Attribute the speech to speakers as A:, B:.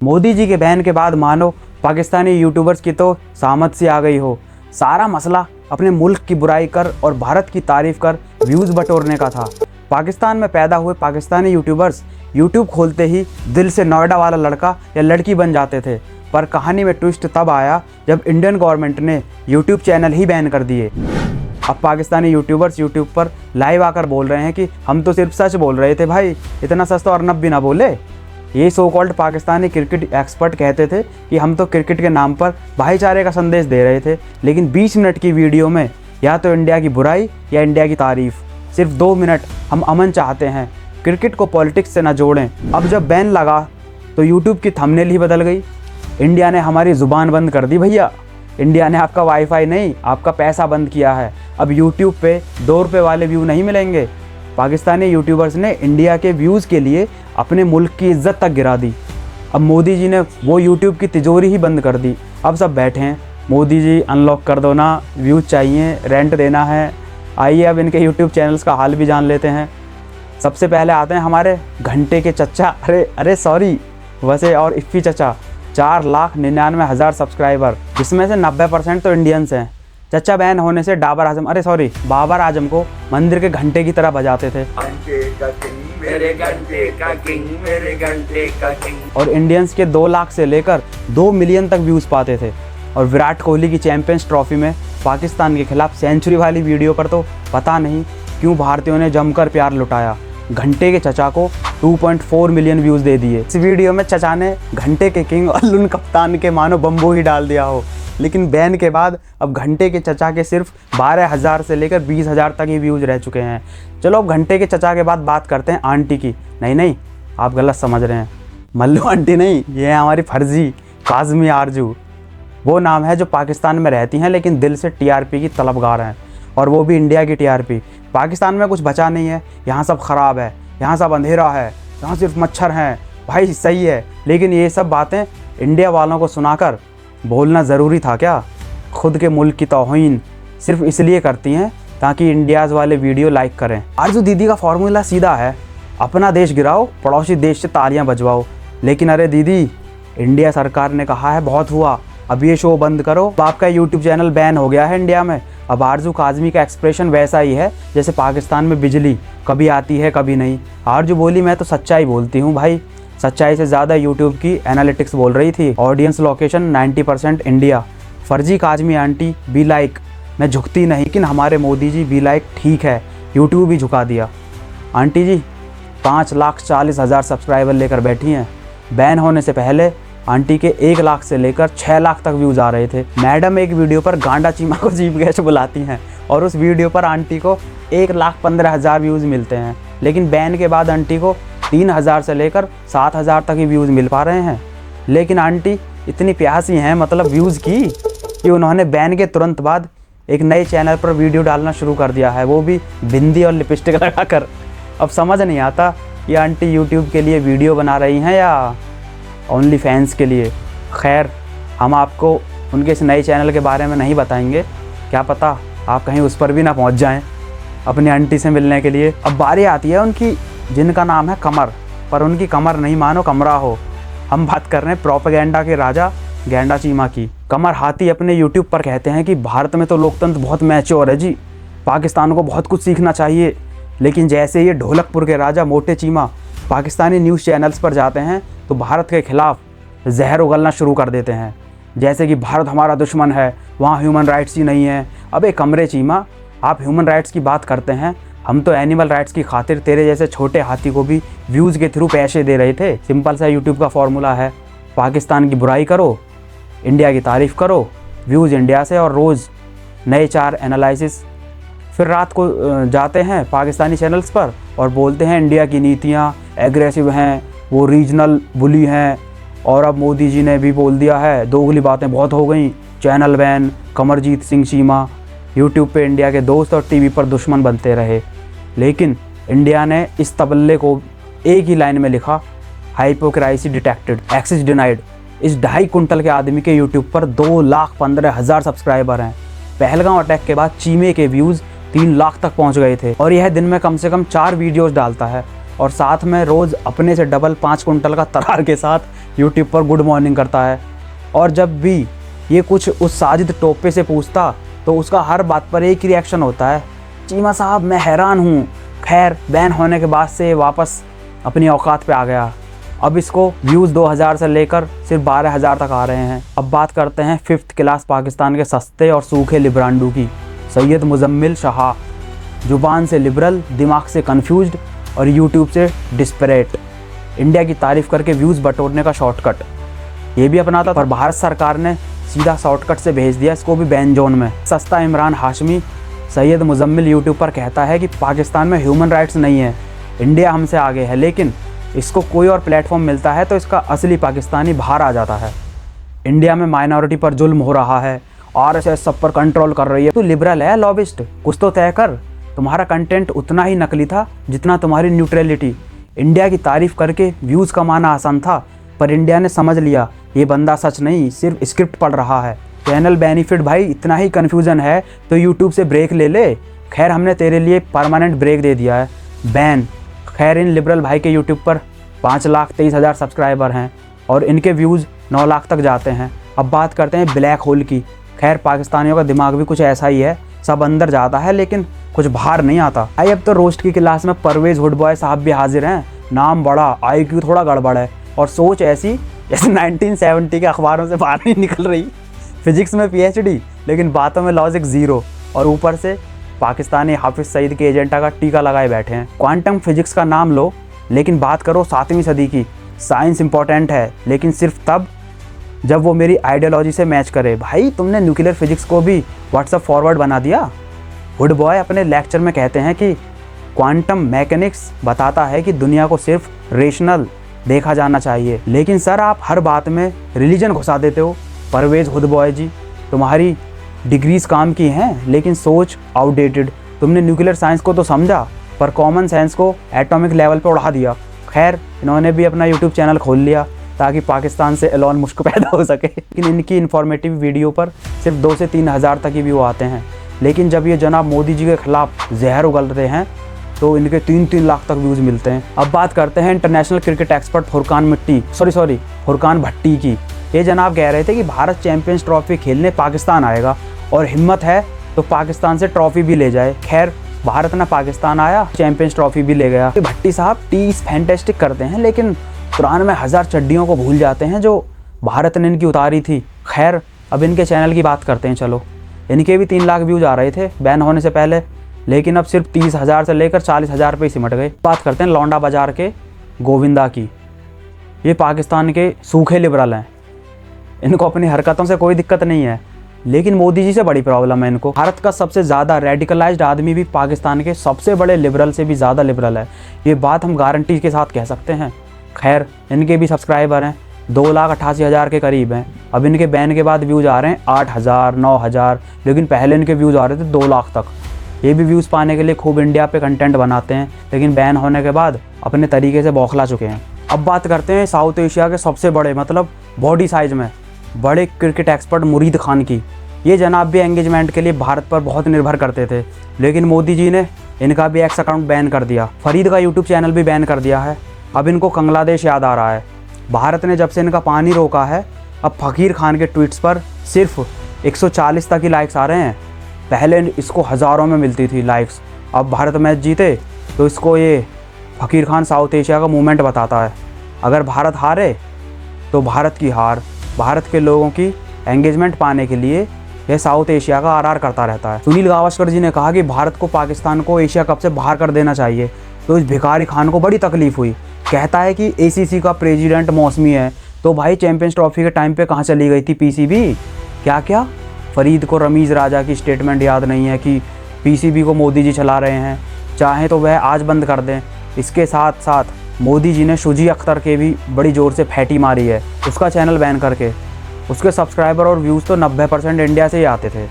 A: मोदी जी के बैन के बाद मानो पाकिस्तानी यूट्यूबर्स की तो सामत सी आ गई हो। सारा मसला अपने मुल्क की बुराई कर और भारत की तारीफ कर व्यूज़ बटोरने का था। पाकिस्तान में पैदा हुए पाकिस्तानी यूट्यूबर्स यूट्यूब खोलते ही दिल से नोएडा वाला लड़का या लड़की बन जाते थे। पर कहानी में ट्विस्ट तब आया जब इंडियन गवर्नमेंट ने यूट्यूब चैनल ही बैन कर दिए। अब पाकिस्तानी यूट्यूबर्स यूट्यूब पर लाइव आकर बोल रहे हैं कि हम तो सिर्फ सच बोल रहे थे भाई, इतना सच तो अर्नब भी ना बोले। ये so called Pakistani cricket expert कहते थे कि हम तो क्रिकेट के नाम पर भाईचारे का संदेश दे रहे थे, लेकिन 20 मिनट की वीडियो में या तो इंडिया की बुराई या इंडिया की तारीफ। सिर्फ 2 मिनट हम अमन चाहते हैं, क्रिकेट को पॉलिटिक्स से ना जोड़ें। अब जब बैन लगा तो यूट्यूब की थंबनेल ही बदल गई। इंडिया ने हमारी ज़ुबान बंद कर दी भैया। इंडिया ने आपका वाईफाई नहीं, आपका पैसा बंद किया है। अब यूट्यूब पे 2 रुपये वाले व्यू नहीं मिलेंगे। पाकिस्तानी यूट्यूबर्स ने इंडिया के व्यूज़ के लिए अपने मुल्क की इज्जत तक गिरा दी। अब मोदी जी ने वो यूट्यूब की तिजोरी ही बंद कर दी। अब सब बैठे हैं, मोदी जी अनलॉक कर दो ना, व्यूज़ चाहिए, रेंट देना है। आइए अब इनके यूट्यूब चैनल्स का हाल भी जान लेते हैं। सबसे पहले आते हैं हमारे घंटे के चचा, वैसे और इफ़ी चचा। 4,99,000 सब्सक्राइबर, जिसमें से 90% तो इंडियंस हैं। चचा बैन होने से बाबर आजम को मंदिर के घंटे की तरह बजाते थे।
B: घंटे का किंग, मेरे घंटे का किंग, मेरे घंटे का किंग।
A: और इंडियंस के 2 लाख से लेकर 2 मिलियन तक व्यूज़ पाते थे। और विराट कोहली की चैंपियंस ट्रॉफी में पाकिस्तान के खिलाफ सेंचुरी वाली वीडियो पर तो पता नहीं क्यों भारतीयों ने जमकर प्यार लुटाया। घंटे के चचा को 2.4 मिलियन व्यूज़ दे दिए। इस वीडियो में चचा ने घंटे के किंग और लुन कप्तान के मानो बम्बू ही डाल दिया हो। लेकिन बैन के बाद अब घंटे के चचा के सिर्फ 12,000 से लेकर 20,000 तक ही व्यूज़ रह चुके हैं। चलो अब घंटे के चचा के बाद बात करते हैं आंटी की। नहीं, आप गलत समझ रहे हैं। मल्लू आंटी नहीं, ये है हमारी फर्जी काज़मी आरजू। वो नाम है जो पाकिस्तान में रहती हैं लेकिन दिल से टीआरपी की तलबगार हैं, और वो भी इंडिया की टीआरपी। पाकिस्तान में कुछ बचा नहीं है, यहाँ सब ख़राब है, यहाँ सब अंधेरा है, यहाँ सिर्फ मच्छर हैं। भाई सही है, लेकिन ये सब बातें इंडिया वालों को सुनाकर बोलना ज़रूरी था क्या? खुद के मुल्क की तौहीन सिर्फ इसलिए करती हैं ताकि इंडियाज़ वाले वीडियो लाइक करें। आरजू दीदी का फॉर्मूला सीधा है, अपना देश गिराओ, पड़ोसी देश से तालियां बजवाओ। लेकिन अरे दीदी, इंडिया सरकार ने कहा है बहुत हुआ, अब ये शो बंद करो। अब आपका यूट्यूब चैनल बैन हो गया है इंडिया में। अब आरजू काज़मी का एक्सप्रेशन वैसा ही है जैसे पाकिस्तान में बिजली कभी आती है कभी नहीं। आरजू बोली मैं तो सच्चाई बोलती हूँ भाई। सच्चाई से ज़्यादा यूट्यूब की एनालिटिक्स बोल रही थी। Audience location 90% India. फर्जी काज़मी आंटी बी लाइक, मैं झुकती नहीं, लेकिन हमारे मोदी जी बी लाइक ठीक है, यूट्यूब भी झुका दिया। आंटी जी 5,40,000 सब्सक्राइबर लेकर बैठी हैं। बैन होने से पहले आंटी के 1 लाख से लेकर 6 लाख तक व्यूज़ आ रहे थे। मैडम एक वीडियो पर गांडा चीमा को चीफ गेस्ट बुलाती हैं और उस वीडियो पर आंटी को 1,15,000 व्यूज़ मिलते हैं। लेकिन बैन के बाद आंटी को 3,000 से लेकर 7,000 तक ही व्यूज़ मिल पा रहे हैं। लेकिन आंटी इतनी प्यासी हैं मतलब व्यूज़ की, कि उन्होंने बैन के तुरंत बाद एक नए चैनल पर वीडियो डालना शुरू कर दिया है, वो भी बिंदी और लिपस्टिक लगाकर। अब समझ नहीं आता कि आंटी यूट्यूब के लिए वीडियो बना रही हैं या ओनली फैंस के लिए। खैर, हम आपको उनके इस नए चैनल के बारे में नहीं बताएंगे, क्या पता आप कहीं उस पर भी ना पहुंच जाएं अपनी आंटी से मिलने के लिए। अब बारी आती है उनकी, जिनका नाम है कमर, पर उनकी कमर नहीं मानो कमरा हो। हम बात कर रहे हैं प्रोपेगेंडा के राजा गेंडा चीमा की। कमर हाथी अपने यूट्यूब पर कहते हैं कि भारत में तो लोकतंत्र बहुत मैच्योर है जी, पाकिस्तान को बहुत कुछ सीखना चाहिए। लेकिन जैसे ये ढोलकपुर के राजा मोटे चीमा पाकिस्तानी न्यूज़ चैनल्स पर जाते हैं तो भारत के खिलाफ जहर उगलना शुरू कर देते हैं, जैसे कि भारत हमारा दुश्मन है, वहाँ ह्यूमन राइट्स ही नहीं है। अबे कमरे चीमा, आप ह्यूमन राइट्स की बात करते हैं, हम तो एनिमल राइट्स की खातिर तेरे जैसे छोटे हाथी को भी व्यूज़ के थ्रू पैसे दे रहे थे। सिंपल सा यूट्यूब का फॉर्मूला है, पाकिस्तान की बुराई करो, इंडिया की तारीफ़ करो, व्यूज़ इंडिया से, और रोज़ नए 4 एनालिसिस। फिर रात को जाते हैं पाकिस्तानी चैनल्स पर और बोलते हैं इंडिया की नीतियाँ एग्रेसिव हैं, वो रीजनल बुली हैं, और अब मोदी जी ने भी बोल दिया है दोगली बातें बहुत हो गई, channel ban. Kamarjit Singh Cheema YouTube पे इंडिया के दोस्त और टीवी पर दुश्मन बनते रहे। लेकिन इंडिया ने इस तबल्ले को एक ही लाइन में लिखा, हाइपोक्रासी डिटेक्टेड, एक्सेस डिनाइड। इस 2.5 कुंटल के आदमी के यूट्यूब पर 2,15,000 सब्सक्राइबर हैं। पहलगांव अटैक के बाद चीमे के व्यूज़ 3 लाख तक पहुंच गए थे, और यह दिन में कम से कम 4 वीडियोज़ डालता है। और साथ में रोज़ अपने से डबल 5 कुंटल का तरार के साथ यूट्यूब पर गुड मॉर्निंग करता है, और जब भी ये कुछ उस साजिद टोपे से पूछता तो उसका हर बात पर एक ही रिएक्शन होता है, चीमा साहब मैं हैरान हूँ। खैर बैन होने के बाद से वापस अपनी औकात पे आ गया। अब इसको व्यूज़ 2000 से लेकर सिर्फ 12000 तक आ रहे हैं। अब बात करते हैं 5th क्लास पाकिस्तान के सस्ते और सूखे लिब्रांडू की। सैयद मुजम्मिल शाह, जुबान से लिबरल, दिमाग से कन्फ्यूज्ड और यूट्यूब से डिस्परेट। इंडिया की तारीफ़ करके व्यूज़ बटोरने का शॉर्टकट ये भी अपनाता, पर भारत सरकार ने सीधा शॉर्टकट से भेज दिया इसको भी बैन जोन में। सस्ता इमरान हाशमी, सैयद मुजम्मिल यूट्यूब पर कहता है कि पाकिस्तान में ह्यूमन राइट्स नहीं है, इंडिया हमसे आगे है, लेकिन इसको कोई और प्लेटफॉर्म मिलता है तो इसका असली पाकिस्तानी बाहर आ जाता है। इंडिया में माइनॉरिटी पर जुल्म हो रहा है, आरएसएस सब पर कंट्रोल कर रही है। तू लिबरल है लॉबिस्ट, कुछ तो तय कर। तुम्हारा कंटेंट उतना ही नकली था जितना तुम्हारी न्यूट्रलिटी। इंडिया की तारीफ़ करके व्यूज़ कमाना आसान था, पर इंडिया ने समझ लिया ये बंदा सच नहीं सिर्फ स्क्रिप्ट पढ़ रहा है। चैनल बेनिफिट भाई, इतना ही कन्फ्यूज़न है तो यूट्यूब से ब्रेक ले ले। खैर हमने तेरे लिए परमानेंट ब्रेक दे दिया है, बैन। खैर इन लिबरल भाई के यूट्यूब पर 5,23,000 सब्सक्राइबर हैं और इनके व्यूज़ 9 लाख तक जाते हैं। अब बात करते हैं ब्लैक होल की। खैर पाकिस्तानियों का दिमाग भी कुछ ऐसा ही है, सब अंदर जाता है लेकिन कुछ बाहर नहीं आता। आई अब तो रोस्ट की क्लास में परवेज़ हुड बॉय साहब भी हाजिर हैं। नाम बड़ा, IQ थोड़ा गड़बड़ है और सोच ऐसी जैसे 1970 के अखबारों से बाहर नहीं निकल रही। फिजिक्स में PhD लेकिन बातों में लॉजिक ज़ीरो, और ऊपर से पाकिस्तानी हाफिज़ सईद के एजेंडा का टीका लगाए बैठे हैं। क्वांटम फिजिक्स का नाम लो लेकिन बात करो 7वीं सदी की। साइंस इंपॉर्टेंट है लेकिन सिर्फ तब जब वो मेरी आइडियोलॉजी से मैच करे। भाई तुमने न्यूक्लियर फिजिक्स को भी व्हाट्सएप फॉरवर्ड बना दिया। हुड बॉय अपने लेक्चर में कहते हैं कि क्वांटम मैकेनिक्स बताता है कि दुनिया को सिर्फ रेशनल देखा जाना चाहिए, लेकिन सर आप हर बात में रिलीजन घुसा देते हो। परवेज़ हुड बॉय जी, तुम्हारी डिग्रीज काम की हैं लेकिन सोच आउटडेटेड। तुमने न्यूक्लियर साइंस को तो समझा पर कॉमन सेंस को एटॉमिक लेवल पर उड़ा दिया। खैर इन्होंने भी अपना यूट्यूब चैनल खोल लिया ताकि पाकिस्तान से एलोन मुश्क पैदा हो सके, लेकिन इनकी इन्फॉर्मेटिव वीडियो पर सिर्फ 2 से 3 हज़ार तक ही व्यू आते हैं। लेकिन जब ये जनाब मोदी जी के खिलाफ जहर उगलते हैं तो इनके 3-3 लाख तक व्यूज़ मिलते हैं। अब बात करते हैं इंटरनेशनल क्रिकेट एक्सपर्ट फुरकान भट्टी की। ये जनाब कह रहे थे कि भारत चैंपियंस ट्रॉफी खेलने पाकिस्तान आएगा और हिम्मत है तो पाकिस्तान से ट्रॉफी भी ले जाए। खैर भारत ना पाकिस्तान आया, चैंपियंस ट्रॉफी भी ले गया। भट्टी साहब टीज फैंटेस्टिक करते हैं लेकिन कुरान में 1000 चड्डियों को भूल जाते हैं जो भारत ने इनकी उतारी थी। खैर अब इनके चैनल की बात करते हैं। चलो, इनके भी 3 लाख व्यूज़ आ रहे थे बैन होने से पहले, लेकिन अब सिर्फ 30,000 से लेकर 40,000 पे ही सिमट गए। बात करते हैं लौंडा बाजार के गोविंदा की। ये पाकिस्तान के सूखे लिबरल हैं, इनको अपनी हरकतों से कोई दिक्कत नहीं है, लेकिन मोदी जी से बड़ी प्रॉब्लम है इनको। भारत का सबसे ज़्यादा रेडिकलाइज्ड आदमी भी पाकिस्तान के सबसे बड़े लिबरल से भी ज़्यादा लिबरल है, ये बात हम गारंटी के साथ कह सकते हैं। खैर इनके भी सब्सक्राइबर हैं 2,88,000 के करीब हैं। अब इनके बैन के बाद व्यूज़ आ रहे हैं 8,000 9,000, लेकिन पहले इनके व्यूज़ आ रहे थे 2 लाख तक। ये भी व्यूज़ पाने के लिए खूब इंडिया पे कंटेंट बनाते हैं, लेकिन बैन होने के बाद अपने तरीके से बौखला चुके हैं। अब बात करते हैं साउथ एशिया के सबसे बड़े मतलब बॉडी साइज़ में बड़े क्रिकेट एक्सपर्ट मुरीद खान की। ये जनाब भी एंगेजमेंट के लिए भारत पर बहुत निर्भर करते थे, लेकिन मोदी जी ने इनका भी एक्स अकाउंट बैन कर दिया। फरीद का यूट्यूब चैनल भी बैन कर दिया है। अब इनको बांग्लादेश याद आ रहा है। भारत ने जब से इनका पानी रोका है, अब फ़कीर खान के ट्वीट्स पर सिर्फ 140 तक ही लाइक्स आ रहे हैं। पहले इसको हज़ारों में मिलती थी लाइक्स। अब भारत मैच जीते तो इसको ये फ़कीर खान साउथ एशिया का मूवमेंट बताता है। अगर भारत हारे तो भारत की हार। भारत के लोगों की एंगेजमेंट पाने के लिए यह साउथ एशिया का RR करता रहता है। सुनील गावस्कर जी ने कहा कि भारत को पाकिस्तान को एशिया कप से बाहर कर देना चाहिए, तो इस भिखारी खान को बड़ी तकलीफ़ हुई। कहता है कि ACC का प्रेसिडेंट मौसमी है, तो भाई चैंपियंस ट्रॉफी के टाइम पे कहाँ चली गई थी PCB? क्या फरीद को रमीज़ राजा की स्टेटमेंट याद नहीं है कि PCB को मोदी जी चला रहे हैं, चाहें तो वह आज बंद कर दें। इसके साथ साथ मोदी जी ने शुजी अख्तर के भी बड़ी ज़ोर से फैटी मारी है, उसका चैनल बैन करके। उसके सब्सक्राइबर और व्यूज़ तो 90% इंडिया से ही आते थे।